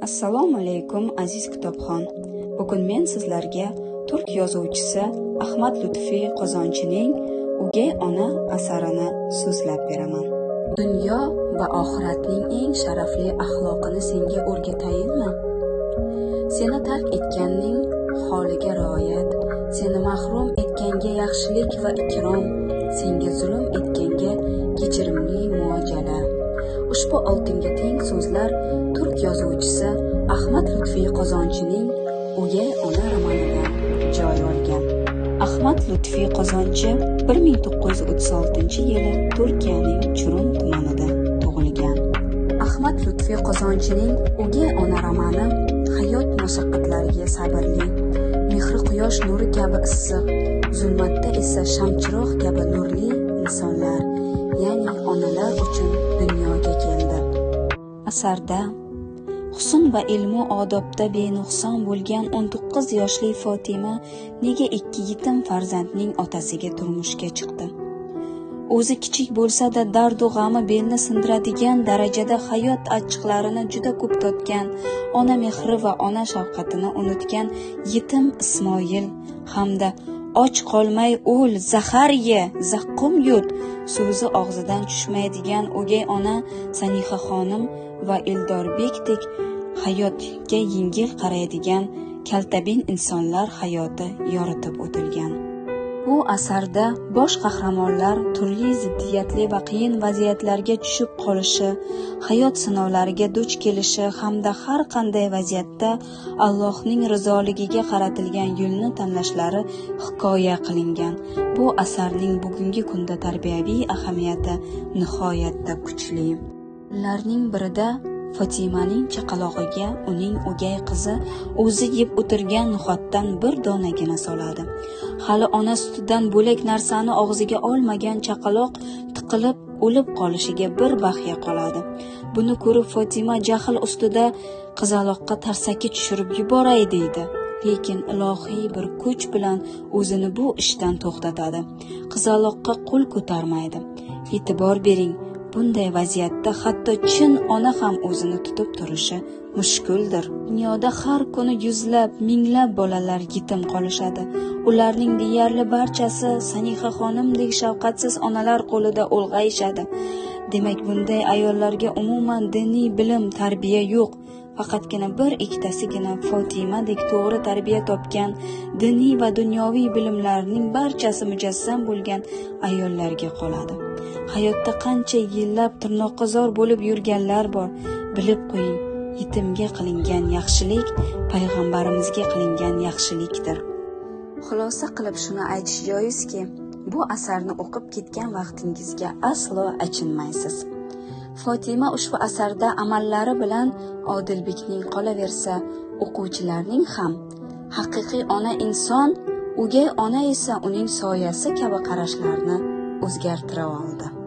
Assalomu alaykum aziz kitobxon. Bugun men sizlarga turk yozuvchisi Ahmad Lutfiy Qozonchining O'gay ona asarini so'zlab beraman. Dunyo va oxiratning eng sharafli axloqini senga o'rgatayinmi? Seni tark etganning holiga rioyat, seni mahrum etganga yaxshilik va ikrom, senga zulm etganga kechirimli muojala. Ushbu oltinga teng so'zlar turk yozuvchisi Ahmad Lutfiy Qozonchining O'gay ona romanidan joy olgan. Ahmad Lutfiy Qozonchi 1936-yili Turkiyaning Churum tumanida tug'ilgan. Ahmad Lutfiy Qozonchining O'gay ona romani hayot mashaqqatlariga sabrli, mehri quyosh nuri kabi issiq, zulmatda esa shamchiroq kabi nurli insonlar, ya'ni onalar uchun dunyoga keldi. Asarda husn va ilmu odobda benuqson bo'lgan 19 yoshli Fotima nega ikki yetim farzandning otasiga turmushga chiqdi? O'zi kichik bo'lsa-da dardu g'ami belni sindiradigan darajada hayot achchiqlarini juda ko'p totgan, ona mehri va ona shafqatini unutgan yetim Ismoil hamda och qolmay o'l, zahar ye, zaqqum yut so'zi og'zidan tushmaydigan o'gay ona Sanihaxonim va Eldorbekdek hayotga yengil qaraydigan kaltabin insonlar hayoti yoritib o'tilgan. Bu asarda bosh qahramonlar turli ziddiyatli va qiyin vaziyatlarga tushib qolishi, hayot sinovlariga duch kelishi hamda har qanday vaziyatda Allohning rizoligiga qaratilgan yo'lni tanlashlari hikoya qilingan. Bu asarning bugungi kunda tarbiyaviy ahamiyati nihoyatda kuchli. Ularning birida Fotimaning chaqalog'iga uning o'gay qizi o'zi yeb o'tirgan no'xatdan bir donagina soladi. Hali ona sutidan bo'lak narsani og'ziga olmagan chaqaloq tiqilib o'lib qolishiga bir bahya qoladi. Buni ko'rib Fotima jahl ustida qizaloqqa tarsaki tushirib yuboray deydi. Lekin ilohiy bir kuch bilan o'zini bu ishdan to'xtatadi. Qizaloqqa qo'l ko'tarmaydi. E'tibor bering, bunday vaziyatda hatto chin ona ham o'zini tutib turishi mushkuldir. Dunyoda har kuni yuzlab, minglab bolalar yetim qolishadi. Ularning deyarli barchasi Sanihaxonimdek shafqatsiz onalar qo'lida ulg'ayishadi. Demak, bunday ayollarga umuman diniy bilim, tarbiya yo'q. Faqatgina bir ikkitasigina Fotimadek to'g'ri tarbiya topgan, diniy va dunyoviy bilimlarning barchasi mujassam bo'lgan ayollarga qoladi. Hayotda qancha yillab tirnoqqa bo'lib yurganlar bor. Bilib qo'ying, yetimga qilingan yaxshilik payg'ambarimizga qilingan yaxshilikdir. Xulosa qilib shuni aytish joizki, bu asarni o'qib ketgan vaqtingizga aslo achinmaysiz. Fotima ushbu asarda amallari bilan Odilbekning qolaversa, o'quvchilarning ham haqiqiy ona inson, o'gay ona esa uning soyasi kabi qarashlarni o'zgartira oldi.